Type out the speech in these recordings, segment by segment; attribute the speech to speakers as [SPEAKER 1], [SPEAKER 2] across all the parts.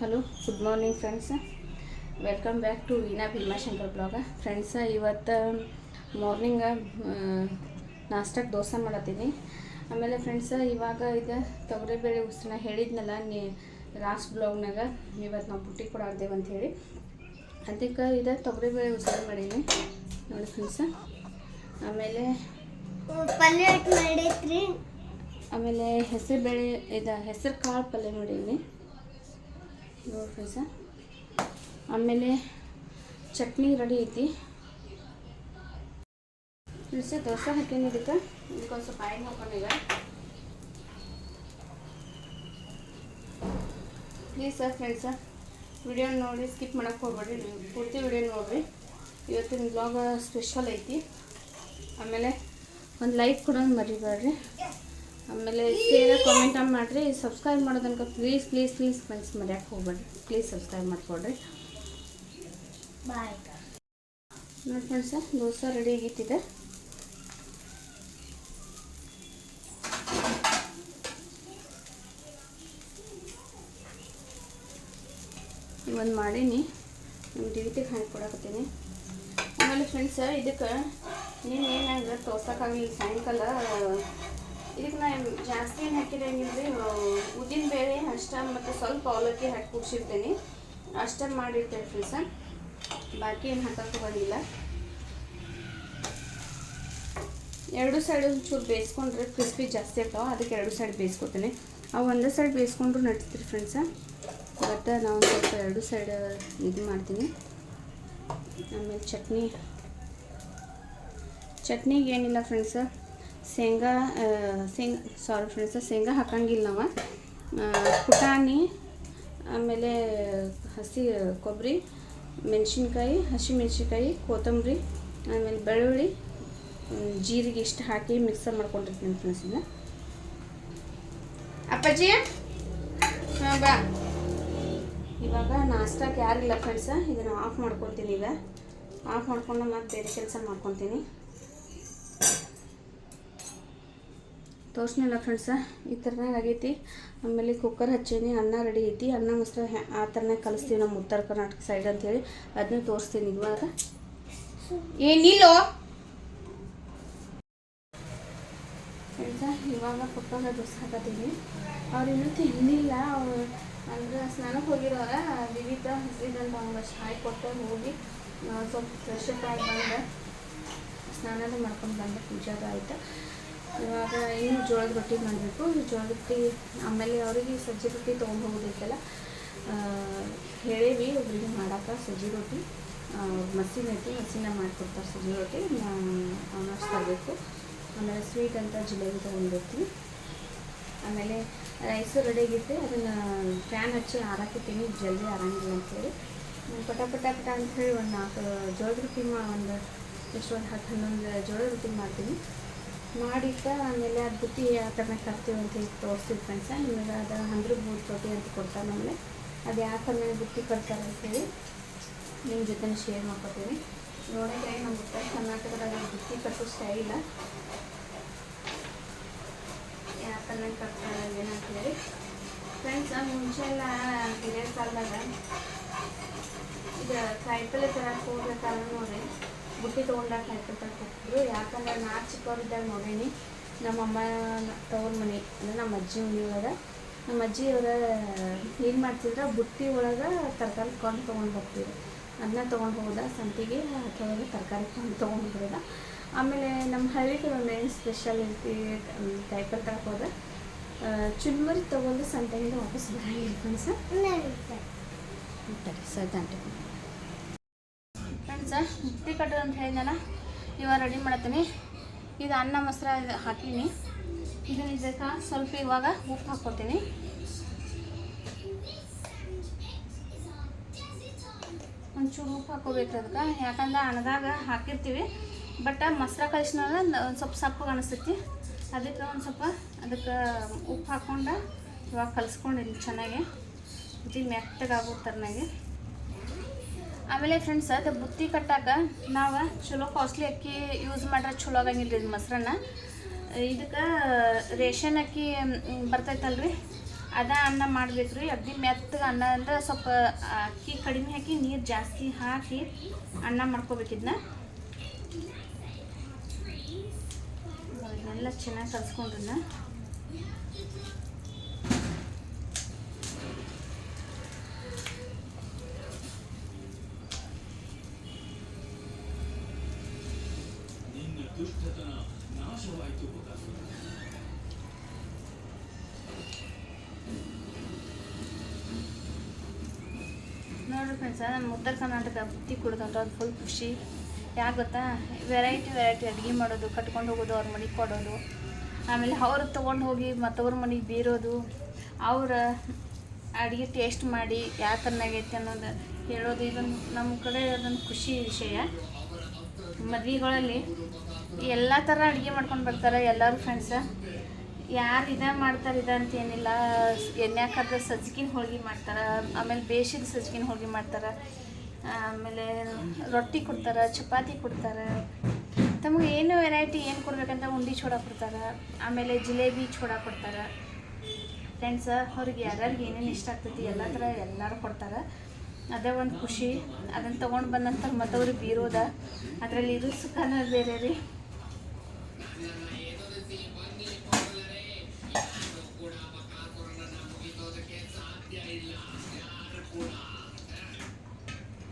[SPEAKER 1] Hello good morning friends, welcome back to Veena Bhimashankar blog. Friends, ಇವತ್ತು morning ನಾಷ್ಟಕ್ಕೆ ದೋಸೆ ಮಾಡತ್ತೀನಿ. ಆಮೇಲೆ friends, ಇವಾಗ ಇದು ತೊಗರಿಬೇಳೆ ಉಸ್ರನ್ನ ಹೇಳಿದ್ನಲ್ಲ ಲಾಸ್ಟ್ ಬ್ಲಾಗ್ನಾಗ, ಇವತ್ತು ನಾವು ಬುಟ್ಟಿ ಕೊಡಾಡ್ದೇವೆ ಅಂಥೇಳಿ. ಅದಕ್ಕೆ ಇದು ತೊಗರಿಬೇಳೆ ಉಸ್ರ ಮಾಡೀನಿ ನೋಡಿ ಫ್ರೆಂಡ್ಸ. ಆಮೇಲೆ
[SPEAKER 2] ಪಲ್ಯ ಮಾಡೈತ್ರಿ.
[SPEAKER 1] ಆಮೇಲೆ ಹೆಸರುಬೇಳೆ ಹೆಸರು ಕಾಳು ಪಲ್ಯ ಮಾಡೀನಿ ನೋಡಿ ಫ್ರೆಂಡ್ಸ. ಆಮೇಲೆ ಚಟ್ನಿ ರೆಡಿ ಐತಿ ಫ್ರೆಂಡ್ಸ. ದೋಸೆ ಹಾಕೀನಿ, ಇದಕ್ಕೊಂದು ಸ್ವಲ್ಪ ಆಯಿಲ್ ಹಾಕೊಂಡೀಗ. ಪ್ಲೀಸ್ ಫ್ರೆಂಡ್ಸ, ವಿಡಿಯೋ ನೋಡಿ ಸ್ಕಿಪ್ ಮಾಡೋಕ್ಕೆ ಹೋಗ್ಬೇಡ್ರಿ, ಪೂರ್ತಿ ವಿಡಿಯೋ ನೋಡಿರಿ. ಇವತ್ತಿನ ಬ್ಲಾಗ್ ಸ್ಪೆಷಲ್ ಐತಿ. ಆಮೇಲೆ ಒಂದು ಲೈಕ್ ಕೊಡೋದು ಮರಿಬೇಡ್ರಿ. ಆಮೇಲೆ ಶೇರ್ ಕಾಮೆಂಟ್ ಮಾಡಿರಿ. ಸಬ್ಸ್ಕ್ರೈಬ್ ಮಾಡೋದನ್ಕ ಪ್ಲೀಸ್ ಪ್ಲೀಸ್ ಪ್ಲೀಸ್ ಫ್ರೆಂಡ್ಸ್ ಮರ್ಯಾಕೆ ಹೋಗ್ಬೇಡ್ರಿ. Please subscribe ಮಾಡ್ಕೊಡ್ರಿ.
[SPEAKER 2] ಬಾಯ್
[SPEAKER 1] ನೋಡಿ ಫ್ರೆಂಡ್ಸ, ದೋಸೆ ರೆಡಿ ಆಗಿತ್ತಿದೆ. ಒಂದು ಮಾಡೀನಿ, ನಮ್ಮ ಡಿವಿಟಿಗೆ ಹಾಕಿ ಕೊಡಕತ್ತೀನಿ. ಆಮೇಲೆ ಫ್ರೆಂಡ್ಸ, ಇದಕ್ಕೆ ನೀನು ಏನಾಗ ತೋರ್ಸೋಕ್ಕಾಗಲಿ ಸಾಯಂಕಾಲ. ಇದಕ್ಕೆ ನಾನು ಜಾಸ್ತಿ ಏನು ಹಾಕಿರಂಗಿಲ್ಲ, ಉದ್ದಿನ ಬೇಳೆ ಅಷ್ಟೇ ಮತ್ತು ಸ್ವಲ್ಪ ಅವಲಕ್ಕಿ ಹಾಕಿ ಕುಡಿಸಿರ್ತೀನಿ, ಅಷ್ಟೇ ಮಾಡಿರ್ತೇನೆ ಫ್ರೆಂಡ್ಸ. ಬಾಕಿ ಏನು ಹಾಕೋಕ್ಕೆ ಬಂದಿಲ್ಲ. ಎರಡು ಸೈಡ್ ಒಂಚೂರು ಬೇಯಿಸ್ಕೊಂಡ್ರೆ ಕ್ರಿಸ್ಪಿ ಜಾಸ್ತಿ ಇರ್ತಾವೆ, ಅದಕ್ಕೆ ಎರಡು ಸೈಡ್ ಬೇಯಿಸ್ಕೊತೀನಿ. ಅವು ಒಂದೇ ಸೈಡ್ ಬೇಯಿಸ್ಕೊಂಡ್ರು ನಡೀತೀರಿ ಫ್ರೆಂಡ್ಸ. ಬಟ್ ನಾವು ಸ್ವಲ್ಪ ಎರಡು ಸೈಡ್ ಇದು ಮಾಡ್ತೀನಿ. ಆಮೇಲೆ ಚಟ್ನಿಗೆ ಏನಿಲ್ಲ ಫ್ರೆಂಡ್ಸ, ಶೇಂಗಾ ಹಾಕಂಗಿಲ್ಲ ನಾವು. ಪುಟಾಣಿ, ಆಮೇಲೆ ಹಸಿ ಕೊಬ್ಬರಿ, ಮೆಣಸಿನ್ಕಾಯಿ, ಹಸಿಮೆಣ್ಸಿನ್ಕಾಯಿ, ಕೊತ್ತಂಬರಿ, ಆಮೇಲೆ ಬೆಳ್ಳುಳ್ಳಿ, ಜೀರಿಗೆ ಇಷ್ಟು ಹಾಕಿ ಮಿಕ್ಸರ್ ಮಾಡ್ಕೊಂಡಿರ್ತೀನಿ ಫ್ರೆಂಡ್ಸ್. ಇದನ್ನ ಅಪ್ಪಾಜಿ ಬಾ. ಇವಾಗ ನಾಷ್ಟಕ್ಕೆ ಯಾರಿಲ್ಲ ಫ್ರೆಂಡ್ಸ, ಇದನ್ನು ಆಫ್ ಮಾಡ್ಕೊತೀನಿ. ಈಗ ಆಫ್ ಮಾಡ್ಕೊಂಡು ಮತ್ತೆ ಬೇರೆ ಕೆಲಸ ಮಾಡ್ಕೊತೀನಿ. ತೋರಿಸ್ನಿಲ್ಲ ಫ್ರೆಂಡ್ಸ, ಈ ಥರನಾಗ ಆಗೈತಿ. ಆಮೇಲೆ ಕುಕ್ಕರ್ ಹಚ್ಚೀನಿ, ಅನ್ನ ರೆಡಿ ಐತಿ. ಅನ್ನ ಮೊಸರು ಆ ಥರನೇ ಕಲಿಸ್ತೀವಿ ನಮ್ಮ ಉತ್ತರ ಕರ್ನಾಟಕ ಸೈಡ್ ಅಂಥೇಳಿ, ಅದನ್ನ ತೋರಿಸ್ತೀನಿ ಇವಾಗ. ಏನಿಲ್ಲೋ ಫ್ರೆಂಡ್ಸ, ಇವಾಗ ಕುಕ್ಕರ್ನ ದೋಸೆ ಹಾಕತ್ತೀನಿ. ಅವ್ರು ಇನ್ನೂ ತಿನ್ನಿಲ್ಲ. ಅವ್ರು ಅಂದ್ರೆ ಸ್ನಾನಕ್ಕೆ ಹೋಗಿರೋರ, ವಿವಿಧ ಹಸಿದಂತ ಅವ್ರಿಗೆ ಹಾಕಿ ಕೊಟ್ಟು ಹೋಗಿ ಸ್ವಲ್ಪ ಫ್ರೆಶ್ ಅಪ್ ಆಗಿ ಬಂದು ಸ್ನಾನದ ಮಾಡ್ಕೊಂಡು ಬಂದು ಪೂಜಾದ ಆಯಿತು. ಇವಾಗ ಇನ್ನೂ ಜೋಳದ ರೊಟ್ಟಿ ಮಾಡಬೇಕು. ಜೋಳದ ರೊಟ್ಟಿ ಆಮೇಲೆ ಅವರಿಗೆ ಸಜ್ಜಿ ರೊಟ್ಟಿ ತೊಗೊಂಡು ಹೋಗೋದೈತಲ್ಲ, ಹೇಳೀವಿ ಒಬ್ಬರಿಗೆ ಮಾಡೋಕೆ ಸಜ್ಜಿ ರೊಟ್ಟಿ. ಮಸೀನ್ ಐತಿ, ಮಸೀನ ಮಾಡಿಕೊಡ್ತಾರೆ ಸಜ್ಜಿ ರೊಟ್ಟಿ. ಅವನಷ್ಟು ತರಬೇಕು. ಆಮೇಲೆ ಸ್ವೀಟ್ ಅಂತ ಜಿಲೇಬಿ ತೊಗೊಂಡಿರ್ತೀವಿ. ಆಮೇಲೆ ರೈಸು ರೆಡಿಯಾಗಿತ್ತು, ಅದನ್ನು ಫ್ಯಾನ್ ಹಚ್ಚಿ ಆರಾಕಿರ್ತೀನಿ, ಜಲ್ದಿ ಆರಂಗಿಲ್ಲ ಅಂಥೇಳಿ. ಪಟ ಅಂಥೇಳಿ ಒಂದು 4 ಜೋಳದ ರೊಟ್ಟಿ ಒಂದು ಎಷ್ಟು ಒಂದು 10-11 ಜೋಳದ ರೊಟ್ಟಿ ಮಾಡ್ತೀನಿ. ಮಾಡಿಟ್ಟ ಆಮೇಲೆ ಅದು ಬುತ್ತಿ ಯಾವ ಥರ ಕಟ್ತೀವಿ ಅಂತ ಹೇಳಿ ತೋರಿಸ್ತೀವಿ ಫ್ರೆಂಡ್ಸ. ನಿಮಗೆ ಅದು 100 ಬೂಟ್ ರೊಟ್ಟಿ ಅಂತ ಕೊಡ್ತಾರೆ ನಮ್ಮಲ್ಲಿ. ಅದು ಯಾವ ಥರ ಬುತ್ತಿ ಕಟ್ತಾರೆ ಅಂತೇಳಿ ನಿಮ್ಮ ಜೊತೆ ಶೇರ್ ಮಾಡ್ಕೊತೀನಿ. ನೋಡಿದ್ರೆ ನಮ್ಮ ಉತ್ತರ ಕರ್ನಾಟಕದಾಗ ಬುತ್ತಿ ಕಟ್ಟೋ ಸ್ಟೈಲ ಯಾವ ಥರ ಕಟ್ತಾರೆ ಏನಂತೇಳಿ ಫ್ರೆಂಡ್ಸ. ಮುಂಚೆ ಎಲ್ಲ ಹಿರಿಯರ ಕಾಲದಾಗ ಇದು ಕಾಯಿಪಲ್ಲೆ ತರಕ್ಕೆ ಹೋಗ್ಬೇಕಾದ್ರೆ ನೋಡಿ ಬುಟ್ಟಿ ತೊಗೊಂಡಾಗ ಕಾಯಿಪಲ್ಲೆ ತರಕ್ಕೆ ಹೋಗ್ತಿದ್ರು. ಯಾಕಂದ್ರೆ ನಾ ಚಿಕ್ಕವರಿದ್ದಾಗ ನೋಡೀನಿ, ನಮ್ಮಮ್ಮ ತವ್ರ ಮನೆ ಅಂದರೆ ನಮ್ಮ ಅಜ್ಜಿ ಮನೆಯೊಳಗೆ ನಮ್ಮ ಅಜ್ಜಿಯವರ ಏನು ಮಾಡ್ತಿದ್ರೆ ಬುಟ್ಟಿ ಒಳಗೆ ತರಕಾರಿ ಕೊಂಡು ತೊಗೊಂಡು ಬರ್ತಿದ್ರು. ಅದನ್ನ ತೊಗೊಂಡು ಹೋಗೋದ ಸಂತಿಗೆ ಅಥವಾ ತರಕಾರಿ ಕೊಂಡು ತೊಗೊಂಡು ಬರೋದ. ಆಮೇಲೆ ನಮ್ಮ ಹಳ್ಳಿಗೆ ಒಂದು ಏನು ಸ್ಪೆಷಾಲಿಟಿ ಕಾಯಿಪಲ್ಲೆ ತರಕ್ಕೆ ಹೋದ ಚುನ್ಮರಿ ತೊಗೊಂಡು ಸಂತೆಯಿಂದ ವಾಪಸ್ ಬರೋಂಗಿಲ್ಲ ಫ್ರೆಂಡ್ಸ. ಸದಂಟೆ ಫ್ರೆಂಡ್ಸ, ಬುತ್ತಿ ಕಟ್ಟೋದು ಅಂತ ಹೇಳಿದ್ನಲ್ಲ, ಇವಾಗ ರೆಡಿ ಮಾಡತ್ತೀನಿ. ಇದು ಅನ್ನ ಮೊಸರು ಇದು ಹಾಕೀನಿ. ಇದಕ್ಕೆ ಸ್ವಲ್ಪ ಇವಾಗ ಉಪ್ಪು ಹಾಕ್ಕೊತೀನಿ. ಒಂಚೂರು ಉಪ್ಪು ಹಾಕ್ಕೋಬೇಕು ಅದಕ್ಕೆ, ಯಾಕಂದ್ರೆ ಅನ್ನದಾಗ ಹಾಕಿರ್ತೀವಿ. ಬಟ್ ಮೊಸರು ಕಲಿಸಿನಾಗ ಒಂದು ಸ್ವಲ್ಪ ಸಪ್ಪಗೆ ಅನಿಸ್ತೈತಿ. ಅದಕ್ಕೆ ಒಂದು ಸ್ವಲ್ಪ ಅದಕ್ಕೆ ಉಪ್ಪು ಹಾಕ್ಕೊಂಡು ಇವಾಗ ಕಲಿಸ್ಕೊಂಡಿದ್ದೀನಿ ಚೆನ್ನಾಗಿ, ಬುತ್ತಿ ಮೆತ್ತಗಾಗೋ ಥರನಾಗೆ. ಆಮೇಲೆ ಫ್ರೆಂಡ್ಸ್, ಅದು ಬುತ್ತಿ ಕಟ್ಟಾಕ ನಾವು ಚಲೋ ಕಾಸ್ಟ್ಲಿ ಅಕ್ಕಿ ಯೂಸ್ ಮಾಡ್ರೆ ಚಲೋ ಆಗಂಗಿಲ್ಲ. ಇದು ಮೊಸರನ್ನ ಇದಕ್ಕೆ ರೇಷನ್ ಅಕ್ಕಿ ಬರ್ತೈತಲ್ರಿ, ಅನ್ನ ಮಾಡ್ಬೇಕು ರೀ. ಅಗ್ದಿ ಮೆತ್ತಗೆ ಅನ್ನ ಅಂದ್ರೆ ಸ್ವಲ್ಪ ಅಕ್ಕಿ ಕಡಿಮೆ ಹಾಕಿ ನೀರು ಜಾಸ್ತಿ ಹಾಕಿ ಅನ್ನ ಮಾಡ್ಕೋಬೇಕು. ಇದನ್ನ ಇದನ್ನೆಲ್ಲ ಚೆನ್ನಾಗಿ ಕಲಿಸ್ಕೊಂಡ್ರನ್ನ ನೋಡ್ರಿ ಫ್ರೆಂಡ್ಸ, ನಮ್ಮ ಉತ್ತರ ಕರ್ನಾಟಕ ಬುತ್ತಿ ಕೊಡೋದಂತ ಅದು ಫುಲ್ ಖುಷಿ. ಯಾಕೆ ಗೊತ್ತಾ, ವೆರೈಟಿ ಅಡುಗೆ ಮಾಡೋದು, ಕಟ್ಕೊಂಡು ಹೋಗೋದು, ಅವ್ರ ಮನೆಗೆ ಕೊಡೋದು, ಆಮೇಲೆ ಅವ್ರು ತೊಗೊಂಡು ಹೋಗಿ ಮತ್ತವ್ರ ಮನೆಗೆ ಬೀರೋದು, ಅವ್ರ ಅಡುಗೆ ಟೇಸ್ಟ್ ಮಾಡಿ ಯಾವ ಥರನಾಗೈತೆ ಅನ್ನೋದು ಹೇಳೋದು. ಇದೊಂದು ನಮ್ಮ ಕಡೆ ಅದೊಂದು ಖುಷಿ ವಿಷಯ. ಮದುವೆಗಳಲ್ಲಿ ಎಲ್ಲ ಥರ ಅಡುಗೆ ಮಾಡ್ಕೊಂಡು ಬರ್ತಾರೆ ಎಲ್ಲರೂ ಫ್ರೆಂಡ್ಸ. ಯಾರು ಮಾಡ್ತಾರೆ ಅಂತ ಏನಿಲ್ಲ. ಎಣ್ಣೆಕಾದ ಸಜ್ಜಿನ ಹೋಳ್ಗೆ ಮಾಡ್ತಾರೆ, ಆಮೇಲೆ ಬೇಯಿಸಿದ ಸಜ್ಜಿನ ಹೋಳ್ಗೆ ಮಾಡ್ತಾರೆ, ಆಮೇಲೆ ರೊಟ್ಟಿ ಕೊಡ್ತಾರೆ, ಚಪಾತಿ ಕೊಡ್ತಾರೆ. ತಮಗೆ ಏನು ವೆರೈಟಿ ಏನು ಕೊಡ್ಬೇಕಂತ ಉಂಡೆ ಚೂಡ ಕೊಡ್ತಾರೆ, ಆಮೇಲೆ ಜಿಲೇಬಿ ಚೂಡ ಕೊಡ್ತಾರೆ ಫ್ರೆಂಡ್ಸ. ಅವ್ರಿಗೆ ಯಾರ್ಯಾರಿಗೆ ಏನೇನು ಇಷ್ಟ ಆಗ್ತೈತಿ ಎಲ್ಲ ಥರ ಎಲ್ಲರೂ ಕೊಡ್ತಾರೆ. ಅದೇ ಒಂದು ಖುಷಿ. ಅದನ್ನು ತೊಗೊಂಡು ಬಂದ ನಂತರ ಮತ್ತವ್ರಿಗೆ ಬೀರೋದ, ಅದರಲ್ಲಿ ಇರೋ ಸುಖನ ಬೇರೆ ರೀ.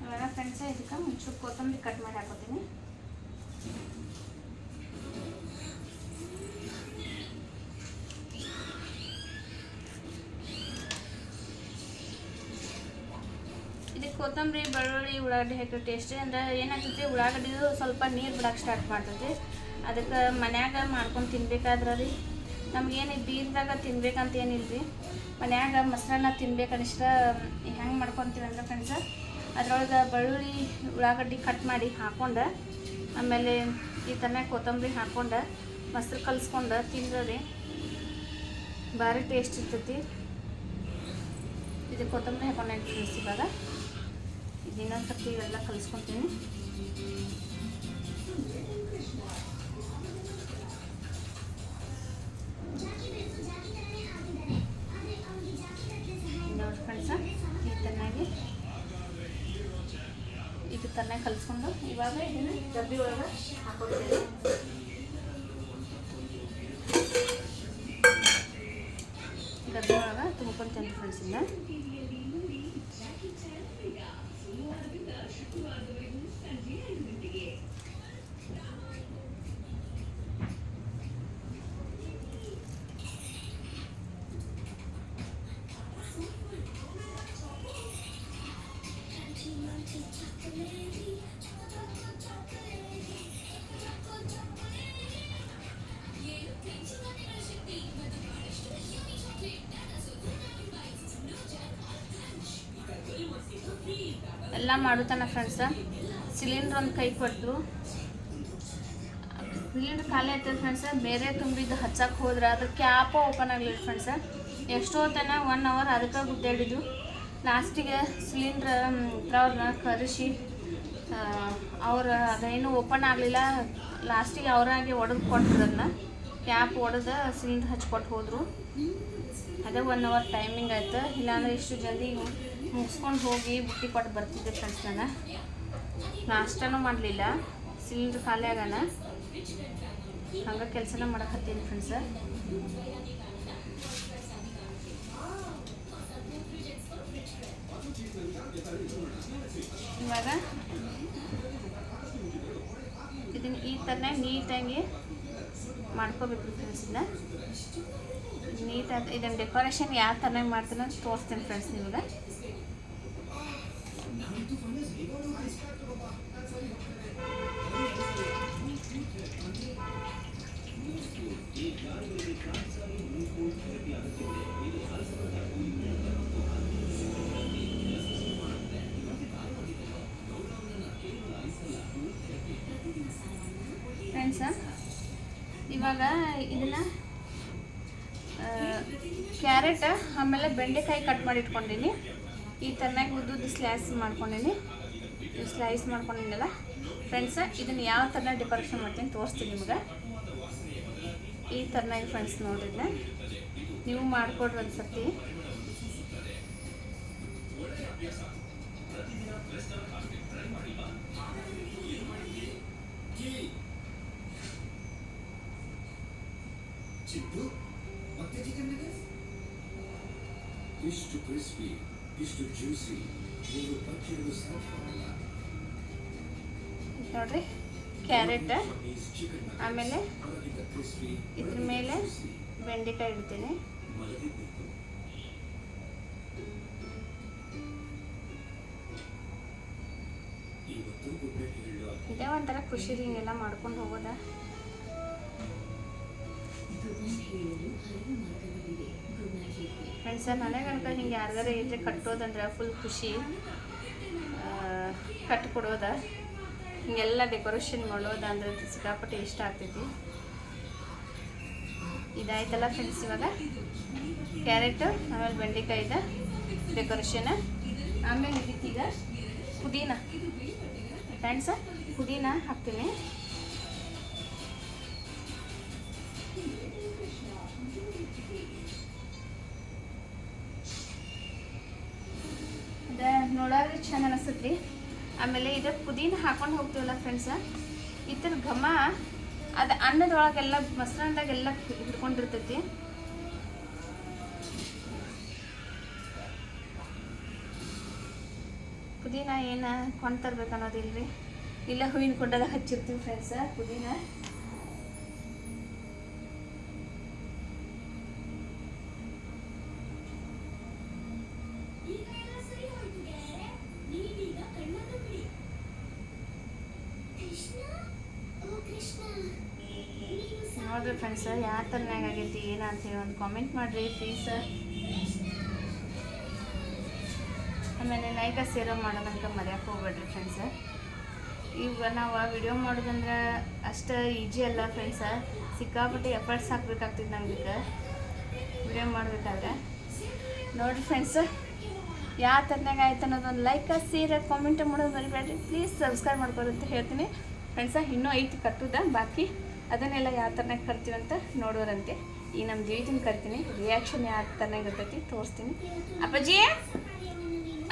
[SPEAKER 1] ಇವಾಗ ಫ್ರೆಂಡ್ಸ ಇದಕ್ಕೆ ಮುಂಚೆ ಕೊತ್ತಂಬರಿ ಕಟ್ ಮಾಡಿ ಹಾಕೋತೀನಿ. ಇದಕ್ಕೆ ಕೊತ್ತಂಬರಿ, ಬೆಳ್ಳುಳ್ಳಿ, ಉಳ್ಳಾಗಡ್ಡಿ ಹಾಕೋ ಟೇಸ್ಟ್ ಅಂದ್ರೆ ಏನಾಗ್ತೈತಿ, ಉಳ್ಳಾಗಡ್ಡಿದು ಸ್ವಲ್ಪ ನೀರು ಬಿಡೋಕೆ ಸ್ಟಾರ್ಟ್ ಮಾಡ್ತೈತಿ. ಅದಕ್ಕೆ ಮನ್ಯಾಗ ಮಾಡ್ಕೊಂಡು ತಿನ್ಬೇಕಾದ್ರೆ ರೀ, ನಮಗೇನು ಬೀರ್ದಾಗ ತಿನ್ಬೇಕಂತ ಏನಿಲ್ಲ ರೀ. ಮನ್ಯಾಗ ಮೊಸರನ್ನ ತಿನ್ಬೇಕನ್ನಿಷ್ಟ ಹೆಂಗೆ ಮಾಡ್ಕೊತೀವಿ ಅಂದ್ರೆ ಫ್ರೆಂಡ್ಸ, ಅದರೊಳಗೆ ಬೆಳ್ಳುಳ್ಳಿ, ಉಳ್ಳಾಗಡ್ಡಿ ಕಟ್ ಮಾಡಿ ಹಾಕ್ಕೊಂಡು, ಆಮೇಲೆ ಈ ಥರ ಕೊತ್ತಂಬರಿ ಹಾಕ್ಕೊಂಡು ಮೊಸರು ಕಲಿಸ್ಕೊಂಡು ತಿಂದ್ರೆ ರೀ ಭಾರಿ ಟೇಸ್ಟ್ ಇರ್ತೈತಿ. ಇದು ಕೊತ್ತಂಬರಿ ಹಾಕೊಂಡು ಫ್ರೆಂಡ್ಸ್. ಇವಾಗ ಇನ್ನೊಂದು ಸ್ವಲ್ಪ ಇವೆಲ್ಲ ಕಲಿಸ್ಕೊತೀನಿ. ನೋಡಿ ಫ್ರೆಂಡ್ಸ, ಈ ಥರನಾಗಿ ಇದು ಥರನಾಗಿ ಕಲಿಸ್ಕೊಂಡು ಇವಾಗ ಇದನ್ನು ಡಬ್ಬಿ ಒಳಗೆ ಹಾಕೊಡ್ತೀನಿ. ಡಬ್ಬಿ ಒಳಗೆ ತುಂಬ್ಕೊತೀನಿ ಫ್ರೆಂಡ್ಸ್. ಇಂದ ಎಲ್ಲ ಮಾಡುತ್ತಾನ ಫ್ರೆಂಡ್ಸ. ಸಿಲಿಂಡ್ರ್ ಒಂದು ಕೈ ಕೊಟ್ಟು ಸಿಲಿಂಡ್ರ್ ಖಾಲಿ ಆಗ್ತದೆ ಫ್ರೆಂಡ್ಸ. ಬೇರೆ ತುಂಬಿದ್ದು ಹಚ್ಚಕ್ಕೆ ಹೋದ್ರೆ ಅದ್ರ ಕ್ಯಾಪ ಓಪನ್ ಆಗಲಿಲ್ಲ ಫ್ರೆಂಡ್ಸ. ಎಷ್ಟೋ ತನ 1 hour ಅದಕ್ಕೆ ಗುದ್ದಾಡಿದ್ದು. ಲಾಸ್ಟಿಗೆ ಸಿಲಿಂಡ್ರ್ ಅವ್ರನ್ನ ಕರೆಸಿ ಅವ್ರು ಅದೇನು ಓಪನ್ ಆಗಲಿಲ್ಲ. ಲಾಸ್ಟಿಗೆ ಅವರಾಗೆ ಒಡೆದು ಕೊಟ್ಟರು, ಅದನ್ನ ಕ್ಯಾಪ್ ಒಡೆದು ಸಿಲಿಂಡ್ರ್ ಹಚ್ಕೊಟ್ಟು ಹೋದರು. ಅದೇ 1 hour ಟೈಮಿಂಗ್ ಆಯ್ತು. ಇಲ್ಲಾಂದ್ರೆ ಇಷ್ಟು ಜಲ್ದಿ ಮುಗಿಸ್ಕೊಂಡು ಹೋಗಿ ಬುಟ್ಟಿ ಕೊಟ್ಟು ಬರ್ತಿದ್ದೆ ಫ್ರೆಂಡ್ಸ್. ನಾನು ನಾಷ್ಟನೂ ಮಾಡಲಿಲ್ಲ, ಸಿಲಿಂಡ್ರ್ ಖಾಲಿ ಆಗೋಣ ಹಂಗೆ ಕೆಲಸನ ಮಾಡಕತ್ತೀನಿ ಫ್ರೆಂಡ್ಸ. ಇವಾಗ ಇದನ್ನು ಈ ಥರನಾಗಿ ನೀಟಾಗಿ ಮಾಡ್ಕೋಬೇಕು ಫ್ರೆಂಡ್ಸ್. ನೀಟಾಗಿ ಇದನ್ನು ಡೆಕೋರೇಷನ್ ಯಾವ ಥರನಾಗಿ ಮಾಡ್ತೀನಿ ಅಂತ ತೋರಿಸ್ತೀನಿ ಫ್ರೆಂಡ್ಸ್ ನಿಮಗೆ. ಫ್ರೆಂಡ್ಸ, ಇವಾಗ ಇದನ್ನು ಕ್ಯಾರೆಟ್ ಆಮೇಲೆ ಬೆಂಡೆಕಾಯಿ ಕಟ್ ಮಾಡಿ ಇಟ್ಕೊಂಡೀನಿ. ಈ ಥರನಾಗಿ ಉದ್ದುದ್ದು ಸ್ಲೈಸ್ ಮಾಡ್ಕೊಂಡೀನಿ. ಸ್ಲೈಸ್ ಮಾಡ್ಕೊಂಡಿನಲ್ಲ ಫ್ರೆಂಡ್ಸ, ಇದನ್ನು ಯಾವ ಥರ ಡೆಕೋರೇಷನ್ ಮಾಡ್ತೀನಿ ತೋರಿಸ್ತೀನಿ ನಿಮ್ಗೆ. ಈ ಥರನಾಗಿ ಫ್ರೆಂಡ್ಸ್ ನೋಡಿದ್ರೆ ನೀವು ಮಾಡಿಕೊಡ್ರಿ ಅನ್ಸತ್ತಿ.
[SPEAKER 3] ಇಷ್ಟು ಕ್ರಿಸ್ಪಿ, ಇಷ್ಟು ಜ್ಯೂಸಿ, ನೀವು ಪಚ್ಚಿರೋದು ಸಾಧ್ಯವಿಲ್ಲ.
[SPEAKER 1] ನೋಡ್ರಿ ಕ್ಯಾರೆಟ್, ಆಮೇಲೆ ಇದ್ರ ಮೇಲೆ ಬೆಂಡೆಕಾಯಿ ಇಡ್ತೀನಿ. ಇದೇ ಒಂಥರ ಖುಷಿ ಹಿಂಗೆಲ್ಲ ಮಾಡ್ಕೊಂಡು ಹೋಗೋದ. ಫ್ರೆಂಡ್ಸ, ನನಗೆ ಅನ್ಕೊಂಡು ಹಿಂಗೆ ಯಾರಿಗಾರ ಇದ್ರೆ ಕಟ್ಟೋದಂದ್ರೆ ಫುಲ್ ಖುಷಿ. ಕಟ್ಟಿಕೊಡೋದ, ಹಿಂಗೆಲ್ಲ ಡೆಕೋರೇಷನ್ ಮಾಡೋದ ಅಂದ್ರೆ ಸಿಕ್ಕಾಪಟ್ಟೆ ಇಷ್ಟ ಆಗ್ತೈತಿ. ಇದಾಯ್ತಲ್ಲ ಫ್ರೆಂಡ್ಸ್, ಇವಾಗ ಕ್ಯಾರೆಟ್ ಆಮೇಲೆ ಬೆಂಡೆಕಾಯಿದ ಡೆಕೋರೇಷನ್. ಆಮೇಲೆ ಇದಕ್ಕೀಗ ಪುದೀನ ಫ್ರೆಂಡ್ಸ, ಪುದೀನ ಹಾಕ್ತೀನಿ. ನೋಡೋದ್ರೆ ಚಂದ ಅನಿಸ್ತೈತಿ. ಆಮೇಲೆ ಇದು ಪುದೀನ ಹಾಕೊಂಡು ಹೋಗ್ತೀವಲ್ಲ ಫ್ರೆಂಡ್ಸ, ಇದ್ರ ಘಮ ಅದು ಅನ್ನದೊಳಗೆಲ್ಲ ಮೊಸರನ್ನದಾಗೆಲ್ಲ ಹಿಡ್ಕೊಂಡಿರ್ತೈತಿ. ಪುದೀನ ಏನು ಕೊಂಡು ತರ್ಬೇಕು ಅನ್ನೋದಿಲ್ರಿ, ಇಲ್ಲ ಹೂವಿನ ಕೊಂಡಾಗ ಹಚ್ಚಿರ್ತೀವಿ ಫ್ರೆಂಡ್ಸ ಪುದೀನ. ನೋಡ್ರಿ ಫ್ರೆಂಡ್ಸ್, ಯಾವ ಥರನಾಗ ಆಗೈತಿ ಏನಂತ ಹೇಳಿ ಒಂದು ಕಾಮೆಂಟ್ ಮಾಡಿರಿ ಪ್ಲೀಸ್. ಆಮೇಲೆ ಲೈಕ್ ಶೇರ್ ಮಾಡೋದಂತ ಮರ್ಯಾಕೆ ಹೋಗ್ಬೇಡ್ರಿ ಫ್ರೆಂಡ್ಸ. ಈಗ ನಾವು ವಿಡಿಯೋ ಮಾಡೋದಂದ್ರೆ ಅಷ್ಟು ಈಜಿ ಅಲ್ಲ ಫ್ರೆಂಡ್ಸ, ಸಿಕ್ಕಾಪಟ್ಟೆ ಎಫರ್ಟ್ಸ್ ಹಾಕ್ಬೇಕಾಗ್ತೈತಿ ನಮ್ಗೆ ವಿಡಿಯೋ ಮಾಡಬೇಕಾದ್ರೆ. ನೋಡಿರಿ ಫ್ರೆಂಡ್ಸ್, ಯಾವ ಥರನಾಗ ಆಯ್ತು ಅನ್ನೋದೊಂದು ಲೈಕ್ ಶೇರ್ ಕಾಮೆಂಟ್ ಮಾಡೋದು ಮರಿಬೇಡ್ರಿ ಪ್ಲೀಸ್. ಸಬ್ಸ್ಕ್ರೈಬ್ ಮಾಡ್ಕೊರಿ ಅಂತ ಹೇಳ್ತೀನಿ ಫ್ರೆಂಡ್ಸ. ಇನ್ನೂ ಐತಿ ಕಟ್ಟುದ ಬಾಕಿ, ಅದನ್ನೆಲ್ಲ ಯಾವ ಥರನಾಗ ಕರ್ತೀವಿ ಅಂತ ನೋಡೋರಂತೆ. ಈ ನಮ್ಮ ದಿವಿದಿನ ಕರ್ತೀನಿ, ರಿಯಾಕ್ಷನ್ ಯಾವ ಥರನಾಗ ಇರ್ತೈತಿ ತೋರಿಸ್ತೀನಿ. ಅಪ್ಪಾಜಿ,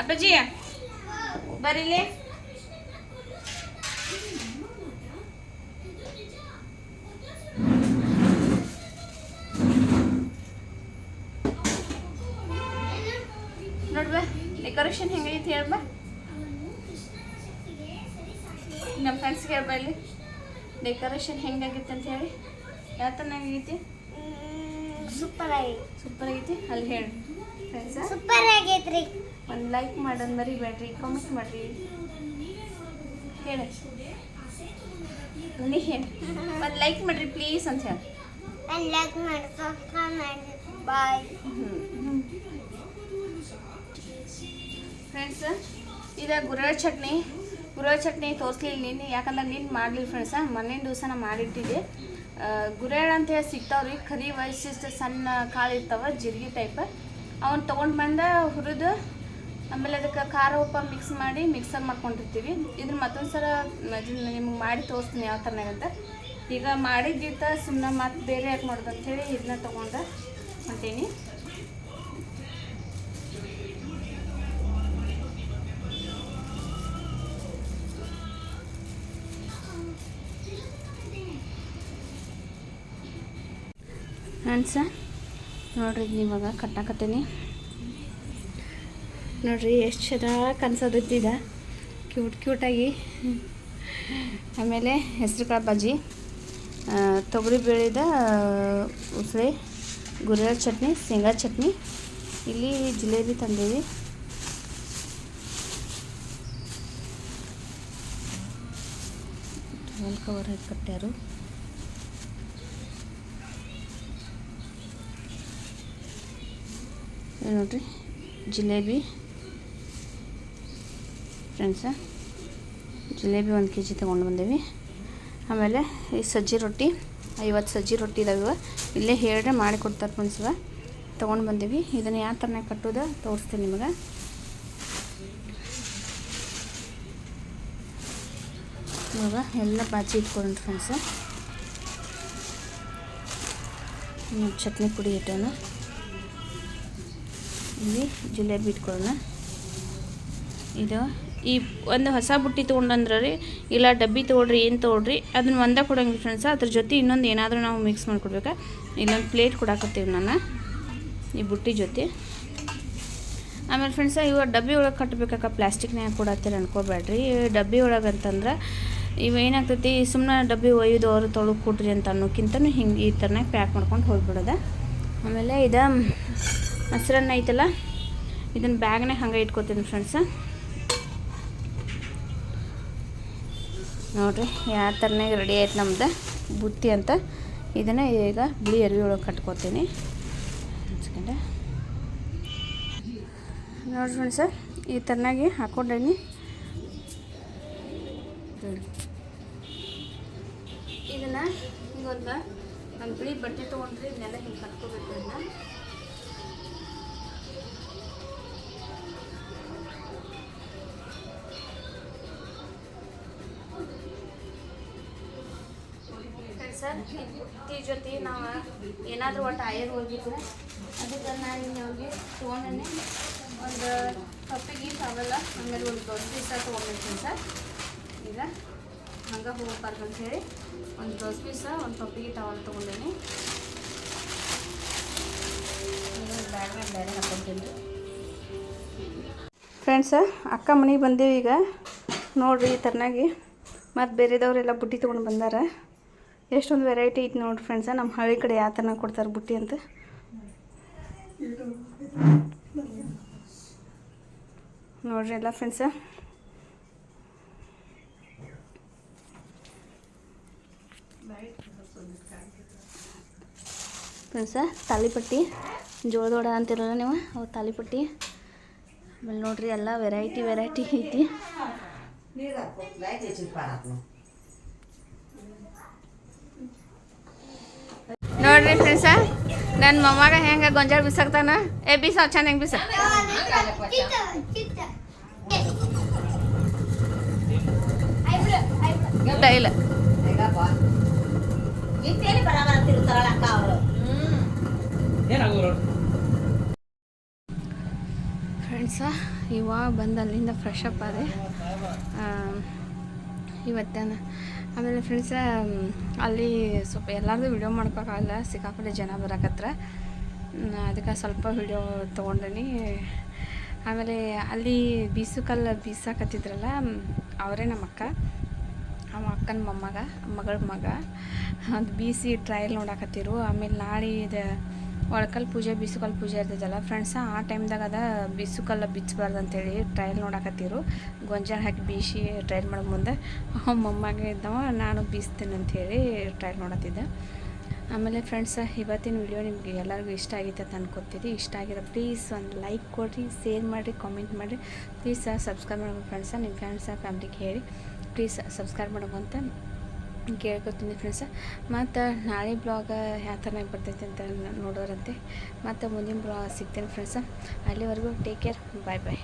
[SPEAKER 1] ಅಪ್ಪಾಜಿ ಬರೀಲಿ. ನೋಡ್ಬಾ ಡೆಕೋರೇಷನ್ ಹೆಂಗೈತಿ ಹೇಳ್ಬಾ, ನಮ್ಮ ಫ್ರೆಂಡ್ಸ್ಗೆ ಹೇಳ್ಬಾ ಇಲ್ಲಿ ಡೆಕೋರೇಷನ್ ಹೆಂಗಾಗಿತ್ತು ಅಂತ ಹೇಳಿ. ಯಾವ ಥರನಾಗೈತಿ?
[SPEAKER 2] ಸೂಪರ್ ಆಗೈತಿ.
[SPEAKER 1] ಸೂಪರ್ ಆಗೈತಿ ಅಲ್ಲಿ ಹೇಳಿ ಫ್ರೆಂಡ್ಸ.
[SPEAKER 2] ಸೂಪರ್ ಆಗೈತ್ರಿ.
[SPEAKER 1] ಒಂದು ಲೈಕ್ ಮಾಡೋದು ಮರಿಬೇಡ್ರಿ, ಕಾಮೆಂಟ್ ಮಾಡಿರಿ ಹೇಳಿ. ನೀ ಹೇಳಿ ಒಂದು ಲೈಕ್ ಮಾಡಿರಿ ಪ್ಲೀಸ್ ಅಂತ ಹೇಳಿ.
[SPEAKER 2] ಲೈಕ್ ಮಾಡಿ, ಸಬ್ಸ್ಕ್ರೈಬ್ ಮಾಡಿ. Bye
[SPEAKER 1] friends. ಇದು ಗುರೆಳ್ಳು ಚಟ್ನಿ ತೋರಿಸ್ಲಿಲ್ಲ ನಿನ್ನೆ, ಯಾಕಂದ್ರೆ ನಿನ್ನ ಮಾಡಲಿಲ್ಲ ಫ್ರೆಂಡ್ಸ. ಮೊನ್ನೆ ದಿವಸ ನಾ ಮಾಡಿಟ್ಟಿದ್ದೆ. ಗುರೆಳ್ಳು ಅಂತ ಹೇಳಿ ಸಿಗ್ತಾವ್ರಿ, ಕರಿ ವಯಸ್ಸಿಷ್ಟು ಸಣ್ಣ ಕಾಳು ಇರ್ತಾವೆ, ಜೀರಿಗೆ ಟೈಪ್. ಅವನ್ನ ತೊಗೊಂಡು ಬಂದು ಹುರಿದು ಆಮೇಲೆ ಅದಕ್ಕೆ ಖಾರ ಉಪ್ಪು ಮಿಕ್ಸ್ ಮಾಡಿ ಮಿಕ್ಸರ್ ಮಾಡ್ಕೊಂಡಿರ್ತೀವಿ. ಇದನ್ನ ಮತ್ತೊಂದು ಸಲ ನಿಮ್ಗೆ ಮಾಡಿ ತೋರಿಸ್ತೀನಿ ಯಾವ ಥರನಾಗಂತ. ಈಗ ಮಾಡಿದ್ದಿತ್ತ ಸುಮ್ಮನೆ ಮತ್ತೆ ಬೇರೆ ಯಾಕೆ ಮಾಡೋದು ಅಂಥೇಳಿ ಇದನ್ನ ತೊಗೊಂಡು ಹೊಂಟೀನಿ. ಫ್ರೆಂಡ್ಸ ನೋಡ್ರಿ, ಇವಾಗ ಕಟ್ಟಾಕತ್ತೀನಿ ನೋಡ್ರಿ, ಎಷ್ಟು ಚೆನ್ನಾಗಿ ಕನ್ಸೋದೈತಿದ ಕ್ಯೂಟಾಗಿ. ಆಮೇಲೆ ಹೆಸರು ಕಾಳು ಬಜ್ಜಿ, ತೊಗರಿ ಬೇಳೆದ ಉಸಳೆ, ಗುರೆಳ್ಳು ಚಟ್ನಿ, ಶೇಂಗಾ ಚಟ್ನಿ. ಇಲ್ಲಿ ಜಿಲೇಬಿ ತಂದೀವಿ. ಟವಲ್ ಕವರ್ ಹಾಕಿ ಕಟ್ಟ್ಯಾರು. ನೋಡ್ರಿ ಜಿಲೇಬಿ ಫ್ರೆಂಡ್ಸ, ಜಿಲೇಬಿ 1 kg ತೊಗೊಂಡು ಬಂದೇವಿ. ಆಮೇಲೆ ಈ ಸಜ್ಜಿ ರೊಟ್ಟಿ 50 ಸಜ್ಜಿ ರೊಟ್ಟಿ ಇದಾವೆ, ಇಲ್ಲೇ ಹೇಳಿದ್ರೆ ಮಾಡಿಕೊಡ್ತಾರೆ ಫ್ರೆಂಡ್ಸ್. ತೊಗೊಂಡು ಬಂದೇವಿ. ಇದನ್ನು ಯಾವ ಥರನಾಗ ಕಟ್ಟೋದು ತೋರಿಸ್ತೀನಿ ನಿಮಗೆ. ಇವಾಗ ಎಲ್ಲ ಬಾಜಿ ಇಟ್ಕೊಂಡ್ರಿ ಫ್ರೆಂಡ್ಸ. ಚಟ್ನಿ ಪುಡಿ ಇಟ್ಟೋಣ. ಇಲ್ಲಿ ಜಿಲೇಬಿ ಇಟ್ಕೊಳ್ಳೋಣ. ಇದು ಈ ಒಂದು ಹೊಸ ಬುಟ್ಟಿ ತೊಗೊಂಡಂದ್ರೆ ರೀ ಇಲ್ಲ ಡಬ್ಬಿ ತೊಗೊಳ್ರಿ, ಏನು ತೊಗೊಳ್ರಿ ಅದನ್ನ ಒಂದೇ ಕೊಡೋಂಗಿಲ್ಲ ಫ್ರೆಂಡ್ಸ. ಅದ್ರ ಜೊತೆ ಇನ್ನೊಂದು ಏನಾದರೂ ನಾವು ಮಿಕ್ಸ್ ಮಾಡಿಕೊಡ್ಬೇಕಾ. ಇಲ್ಲೊಂದು ಪ್ಲೇಟ್ ಕೊಡಾಕತ್ತೀವಿ ನಾನು ಈ ಬುಟ್ಟಿ ಜೊತೆ. ಆಮೇಲೆ ಫ್ರೆಂಡ್ಸ ಇವಾಗ ಡಬ್ಬಿ ಒಳಗೆ ಕಟ್ಟಬೇಕಾಕ ಪ್ಲಾಸ್ಟಿಕ್ನಾಗ ಕೊಡತ್ತೀರಿ ಅನ್ಕೋಬೇಡ್ರಿ. ಡಬ್ಬಿ ಒಳಗೆ ಅಂತಂದ್ರೆ ಇವೇನಾಗ್ತೈತಿ, ಸುಮ್ಮನೆ ಡಬ್ಬಿ ಒಯ್ದು ಅವರು ತೊಳಗೆ ಕೊಟ್ರಿ ಅಂತ ಅನ್ನೋಕ್ಕಿಂತನೂ ಹಿಂಗೆ ಈ ಥರನಾಗ ಪ್ಯಾಕ್ ಮಾಡ್ಕೊಂಡು ಹೋಗ್ಬಿಡೋದ. ಆಮೇಲೆ ಇದು ಮೊಸರನ್ನ ಐತಲ್ಲ, ಇದನ್ನು ಬ್ಯಾಗ್ನಾಗ ಹಂಗೆ ಇಟ್ಕೋತೀನಿ ಫ್ರೆಂಡ್ಸ. ನೋಡಿರಿ ಯಾವ ಥರನಾಗ ರೆಡಿ ಆಯ್ತು ನಮ್ದು ಬುತ್ತಿ ಅಂತ. ಇದನ್ನು ಈಗ ಬಿಳಿ ಅರಿವಿ ಒಳಗೆ ಕಟ್ಕೋತೀನಿ. ನೋಡಿರಿ ಫ್ರೆಂಡ್ಸ ಈ ಥರನಾಗಿ ಹಾಕ್ಕೊಂಡೇನಿ. ಇದನ್ನು ಹಿಂಗೊಂದು ಬಿಳಿ ಬಟ್ಟೆ ತೊಗೊಂಡ್ರಿ ಇದನ್ನೆಲ್ಲ ಹಿಂಗೆ ಕಟ್ಕೋಬೇಕು. ಇದನ್ನ ಸರ್ ಬುತ್ತಿ ಜೊತೆ ನಾವು ಏನಾದರೂ ಒಟ್ಟು ಆಯರ್ ಹೋಗಿದ್ರೆ ಅದಕ್ಕೆ ನಾನು ಅವ್ರಿಗೆ ತೊಗೊಂಡೇ ಒಂದು ಕಪ್ಪಿಗೆ ಟವೆಲ್ಲ ಆಮೇಲೆ ಒಂದು ದೊಡ್ಡ ಪೀಸ ತೊಗೊಂಡಿರ್ತೀನಿ ಸರ್. ಈಗ ಹಂಗೆ ಹೋಗ್ಬಾರ್ದು ಅಂತ ಹೇಳಿ ಒಂದು ದೊಡ್ಡ ಪೀಸ ಒಂದು ಕಪ್ಪಿಗೆ ಟವಲ್ ತೊಗೊಂಡೇನಿ. ಬ್ಯಾಗ್ನಾಗ ಬೇರೆ ಹಾಕ್ಕೊತೀನಿ ರೀ ಫ್ರೆಂಡ್ಸ. ಅಕ್ಕ ಮನೆಗೆ ಬಂದೀವಿ ಈಗ. ನೋಡಿರಿ ಈ ಥರನಾಗಿ ಮತ್ತು ಬೇರೆದವರೆಲ್ಲ ಬುಟ್ಟಿ ತೊಗೊಂಡು ಬಂದಾರ. ಎಷ್ಟೊಂದು ವೆರೈಟಿ ಐತೆ ನೋಡಿರಿ ಫ್ರೆಂಡ್ಸ. ನಮ್ಮ ಹಳ್ಳಿ ಕಡೆ ಯಾವ ಥರ ಕೊಡ್ತಾರೆ ಬುಟ್ಟಿ ಅಂತ. ನೋಡಿರಿ ಎಲ್ಲ ಫ್ರೆಂಡ್ಸ. ಫ್ರೆಂಡ್ಸ ತಾಲಿಪಟ್ಟಿ ಜೋಳದೋಡ ಅಂತಿರಲ್ಲ ನೀವು, ಅವು ತಾಲಿಪಟ್ಟಿ. ಆಮೇಲೆ ನೋಡಿರಿ ಎಲ್ಲ ವೆರೈಟಿ ಐತಿ. ನೋಡ್ರಿ ಫ್ರೆಂಡ್ಸ ನನ್ನ ಮೊಮ್ಮಗ ಹೆಂಗೆ ಗೊಂಜಾಳ ಬಿಸಾಕ್ತಾನ. ಬೀಸ ಚೆನ್ನಾಗಿ ಬಿಸ. ಇಲ್ಲ ಫ್ರೆಂಡ್ಸ ಇವಾಗ ಬಂದು ಅಲ್ಲಿಂದ ಫ್ರೆಶ್ ಅಪ್ ಆದೆ ಇವತ್ತೇನ. ಆಮೇಲೆ ಫ್ರೆಂಡ್ಸ ಅಲ್ಲಿ ಸ್ವಲ್ಪ ಎಲ್ಲರದು ವಿಡಿಯೋ ಮಾಡ್ಕೋಕ್ಕಾಗಲ್ಲ, ಸಿಕ್ಕಾಪಟ್ಟೆ ಜನ ಬರಕತ್ರ. ಅದಕ್ಕೆ ಸ್ವಲ್ಪ ವಿಡಿಯೋ ತೊಗೊಂಡೇನಿ. ಆಮೇಲೆ ಅಲ್ಲಿ ಬೀಸುಕಲ್ಲು ಬೀಸಾಕತ್ತಿದ್ರಲ್ಲ ಅವರೇ ನಮ್ಮ ಅಕ್ಕ, ಅಕ್ಕನ ಮಗಳ ಮಗ. ಅದು ಬೀಸಿ ಟ್ರಯಲ್ ನೋಡಾಕತ್ತಿರು. ಆಮೇಲೆ ನಾಳೆ ಇದು ಒಳಕಲ್ ಪೂಜೆ ಬೀಸುಕಲ್ಲು ಪೂಜೆ ಇರ್ತೈತಲ್ಲ ಫ್ರೆಂಡ್ಸ, ಆ ಟೈಮ್ದಾಗ ಅದ ಬೀಸುಕಲ್ಲ ಬಿಚ್ಚಬಾರ್ದು ಅಂತೇಳಿ ಟ್ರಯಲ್ ನೋಡಾಕತ್ತಿರು. ಗೊಂಜಾಳ ಹಾಕಿ ಬೀಸಿ ಟ್ರಯಲ್ ಮಾಡೋ ಮುಂದೆ ಮೊಮ್ಮಗ ಇದ್ದವ ನಾನು ಬೀಸ್ತೀನಿ ಅಂಥೇಳಿ ಟ್ರಯಲ್ ನೋಡತ್ತಿದ್ದೆ. ಆಮೇಲೆ ಫ್ರೆಂಡ್ಸ ಇವತ್ತಿನ ವಿಡಿಯೋ ನಿಮಗೆ ಎಲ್ಲರಿಗೂ ಇಷ್ಟ ಆಗೈತೆ ಅಂತ ಅನ್ಕೋತೀರಿ. ಇಷ್ಟ ಆಗಿರೋ ಪ್ಲೀಸ್ ಒಂದು ಲೈಕ್ ಕೊಡಿರಿ, ಶೇರ್ ಮಾಡಿರಿ, ಕಾಮೆಂಟ್ ಮಾಡಿರಿ. ಪ್ಲೀಸ್ ಸಬ್ಸ್ಕ್ರೈಬ್ ಮಾಡೋದು ಫ್ರೆಂಡ್ಸ. ನಿಮ್ಮ ಫ್ರೆಂಡ್ಸ ಫ್ಯಾಮ್ಲಿಗೆ ಹೇಳಿ ಪ್ಲೀಸ್ ಸಬ್ಸ್ಕ್ರೈಬ್ ಮಾಡೋದು ಅಂತ ಕೇಳ್ಕೊತೀನಿ ಫ್ರೆಂಡ್ಸ. ಮತ್ತು ನಾಳೆ ಬ್ಲಾಗ್ ಯಾವ ಥರ ಬರ್ತೈತೆ ಅಂತ ನೋಡೋರಂತೆ. ಮತ್ತು ಮುಂದಿನ ಬ್ಲಾಗ್ ಸಿಗ್ತೀನಿ ಫ್ರೆಂಡ್ಸ. ಅಲ್ಲಿವರೆಗೂ ಟೇಕ್ ಕೇರ್, ಬಾಯ್ ಬಾಯ್.